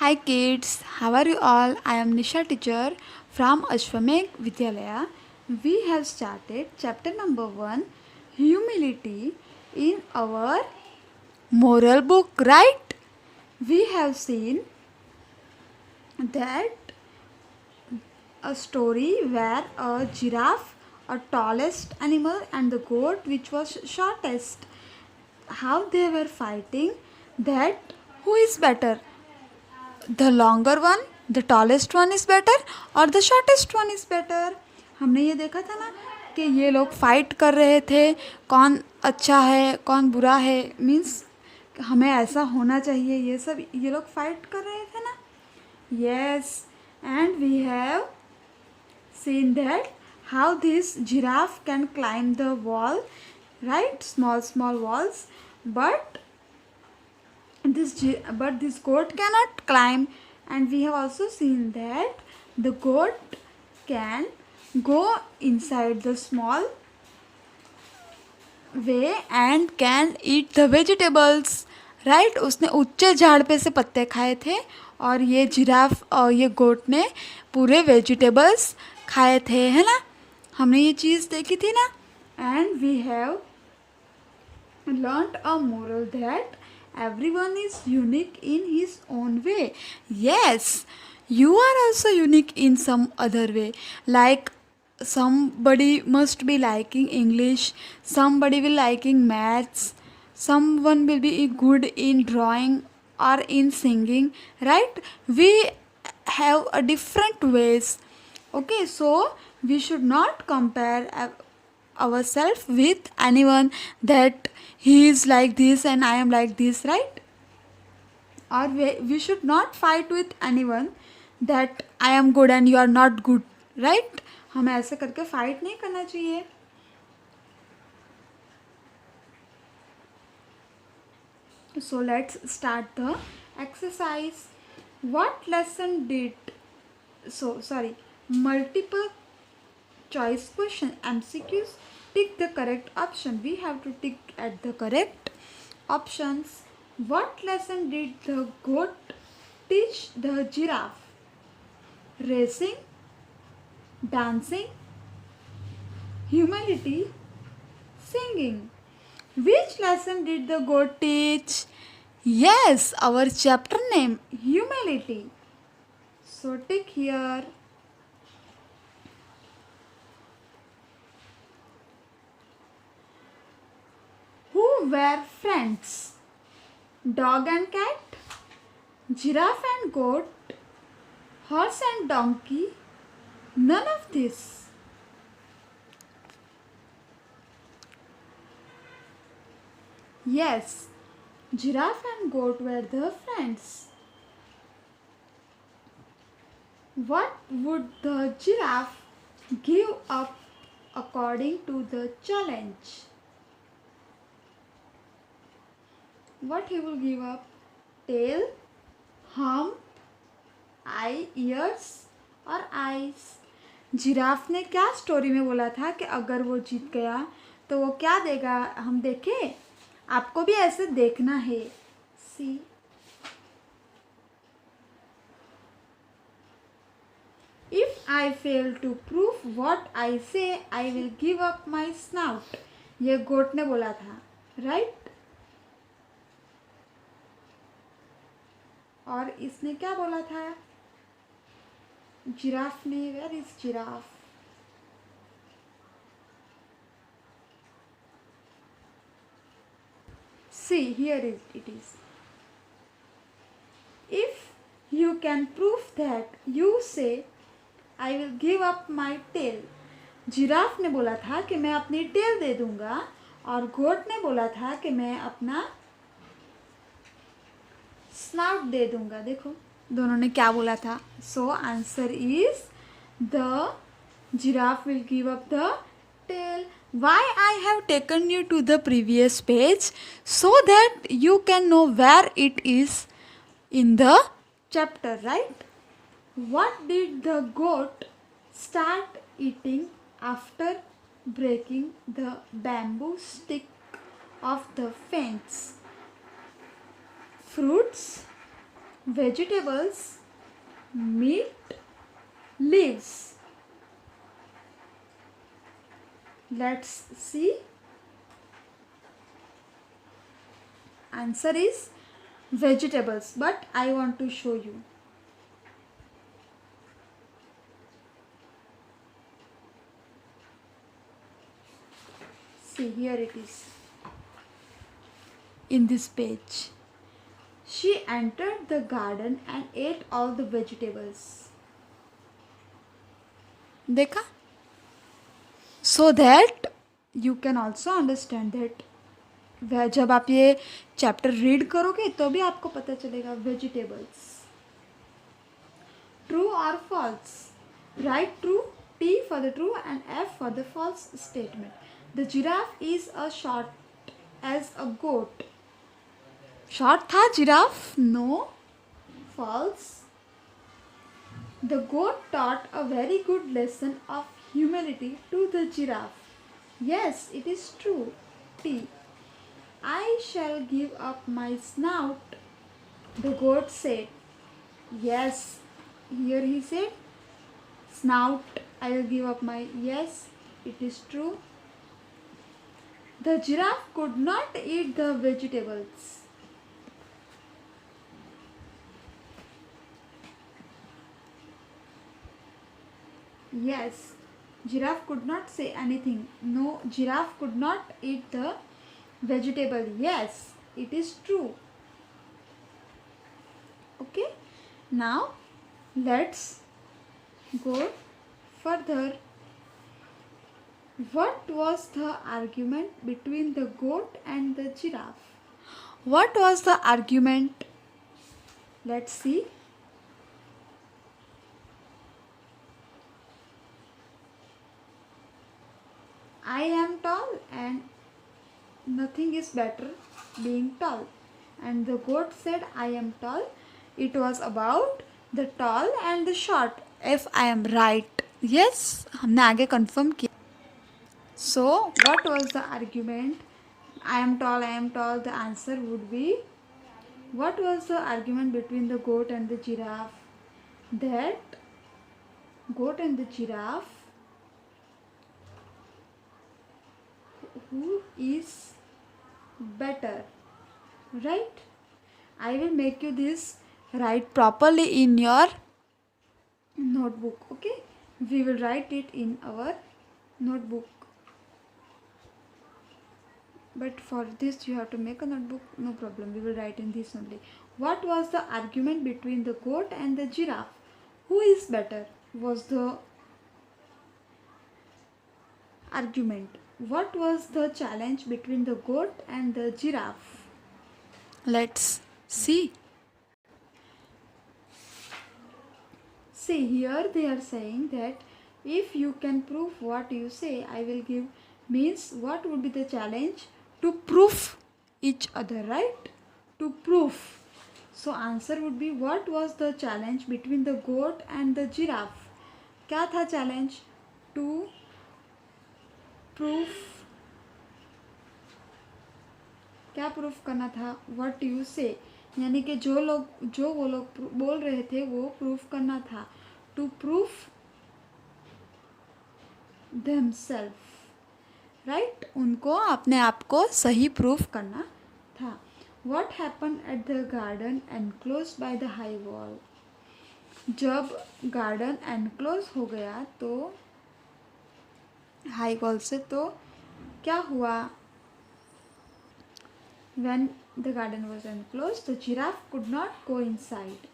Hi kids, how are you all? I am Nisha teacher from Ashwamegh Vidyalaya. We have started chapter number 1, humility, in our moral book, right? We have seen that a story where a giraffe, a tallest animal, and the goat, which was shortest, how they were fighting, that who is better, the longer one, the tallest one is better और the shortest one is better. हमने ये देखा था ना कि ये लोग fight कर रहे थे, कौन अच्छा है कौन बुरा है, मीन्स हमें ऐसा होना चाहिए, ये सब ये लोग फाइट कर रहे थे ना. Yes, and we have seen that how this giraffe can climb the wall, right? Small walls, but this goat cannot climb. And we have also seen that the goat can go inside the small way and can eat the vegetables, right? उसने ऊंचे झाड़ पे से पत्ते खाए थे और ये जिराफ और ये गोट ने पूरे वेजिटेबल्स खाए थे, है ना. हमने ये चीज़ देखी थी ना. And we have learned a moral that everyone is unique in his own way. Yes, you are also unique in some other way. Like somebody must be liking English, somebody will liking maths, someone will be good in drawing or in singing, right? We have a different ways. Okay, so we should not compare ourselves with anyone that he is like this and I am like this, right? Or we should not fight with anyone that I am good and you are not good, right? हमें ऐसे करके fight नहीं करना चाहिए. So let's start the exercise. What lesson did multiple choice question MCQs. Tick the correct option. We have to tick at the correct options. What lesson did the goat teach the giraffe? Racing, dancing, humility, singing. Which lesson did the goat teach? Yes, our chapter name, humility. So tick here. Who were friends? Dog and cat, giraffe and goat, horse and donkey, none of this. Yes, giraffe and goat were the friends. What would the giraffe give up according to the challenge? What he will give up? Tail, hump, eye, ears और eyes. Giraffe ने क्या story में बोला था कि अगर वो जीत गया तो वो क्या देगा, हम देखें. आपको भी ऐसे देखना है. See, if I fail to prove what I say I will give up my snout. ये गोट ने बोला था, राइट? और इसने क्या बोला था, जिराफ ने. Where is giraffe? See, here it is. If you can prove that, you say, I will give up my tail. Giraffe ने बोला था कि मैं अपनी टेल दे दूंगा और गोट ने बोला था कि मैं अपना स्नाउट दे दूंगा. देखो दोनों ने क्या बोला था. So answer is the giraffe will give up the tail. Why I have taken you to the previous page? So that you can know where it is in the chapter, right? What did the goat start eating after breaking the bamboo stick of the fence? Fruits, vegetables, meat, leaves. Let's see. Answer is vegetables, but I want to show you. See, here it is in this page. She entered the garden and ate all the vegetables. देखा? So that you can also understand that जब आप ये chapter read करोगे तो भी आपको पता चलेगा vegetables. True or false? Write true, T for the true and F for the false statement. The giraffe is as short as a goat. Short था giraffe? No. False. The goat taught a very good lesson of humility to the giraffe. Yes, it is true. T. I shall give up my snout, the goat said. Yes, here he said snout. I will give up my. Yes, it is true. The giraffe could not eat the vegetables. Yes, giraffe could not say anything. No, giraffe could not eat the vegetable. Yes, it is true. Okay, now let's go further. What was the argument between the goat and the giraffe? What was the argument? Let's see. I am tall and nothing is better being tall. And the goat said, I am tall. It was about the tall and the short. If I am right. Yes, हमने आगे confirm किया. So, what was the argument? I am tall, I am tall. The answer would be, what was the argument between the goat and the giraffe? That goat and the giraffe, who is better, right? I will make you this write properly in your notebook. Okay, we will write it in our notebook, but for this you have to make a notebook. No problem, we will write in this only. What was the argument between the goat and the giraffe? Who is better was the argument. What was the challenge between the goat and the giraffe? Let's see. See, here they are saying that if you can prove what you say, I will give. Means what would be the challenge? To prove each other, right? To prove. So answer would be, what was the challenge between the goat and the giraffe? क्या था challenge? To prove. क्या proof करना था? What you say. यानी कि जो वो लोग बोल रहे थे वो प्रूफ करना था. To prove themselves, right? उनको अपने आप को सही प्रूफ करना था. What happened at the garden enclosed by the high wall? जब गार्डन एनक्लोज हो गया तो हाई वॉल से, तो क्या हुआ? When the garden was enclosed, the giraffe could not go inside.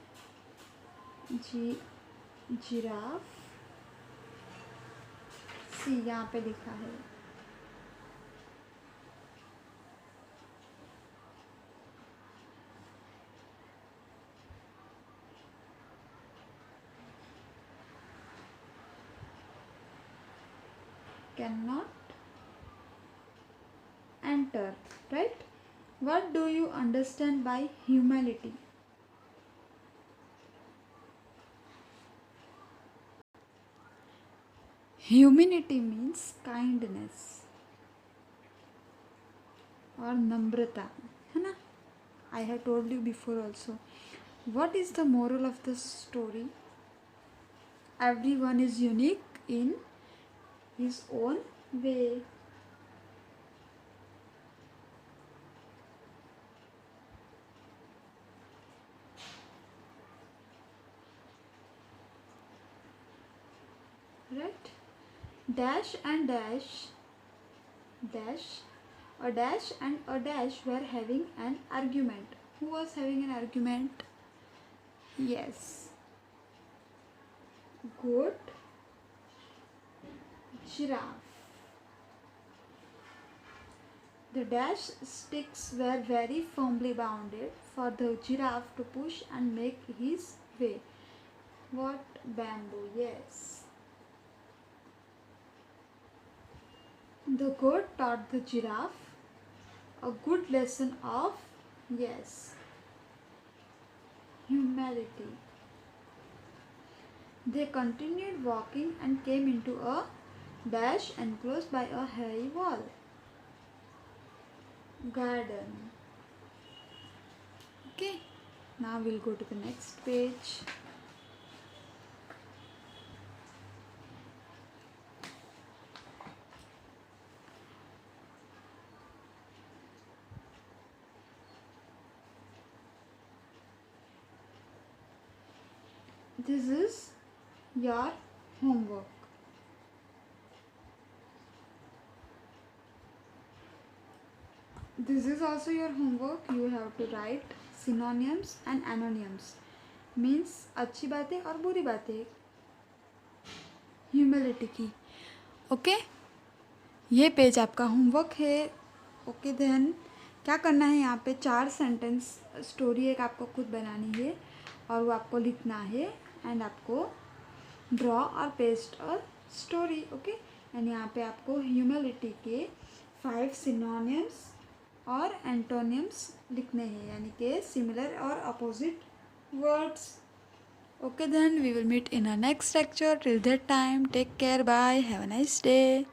Giraffe. See, यहाँ पे लिखा है. Cannot enter, right? What do you understand by humility? Humility means kindness और नम्रता, है ना? I have told you before also. What is the moral of the story? Everyone is unique in his own way. Right? Dash and dash, dash, a dash and a dash were having an argument. Who was having an argument? Yes, goat, giraffe. The dash sticks were very firmly bounded for the giraffe to push and make his way. What bamboo? Yes. The goat taught the giraffe a good lesson of, yes, humility. They continued walking and came into a dash enclosed by a high wall. Garden. Okay, now we'll go to the next page. This is your homework. This is also your homework. You have to write synonyms and antonyms. Means अच्छी बातें और बुरी बातें humility की. Okay, ये page आपका homework है. Okay then क्या करना है, यहाँ पे 4 सेंटेंस स्टोरी एक आपको खुद बनानी है और वो आपको लिखना है. एंड आपको ड्रॉ और पेस्ट और स्टोरी. ओके, एंड यहाँ पे आपको ह्यूमिलिटी के 5 सिनोनिम्स और एंटोनियम्स लिखने हैं, यानी कि सिमिलर और opposite words. Okay then we will meet in our next lecture. Till that time, take care. Bye. Have a nice day.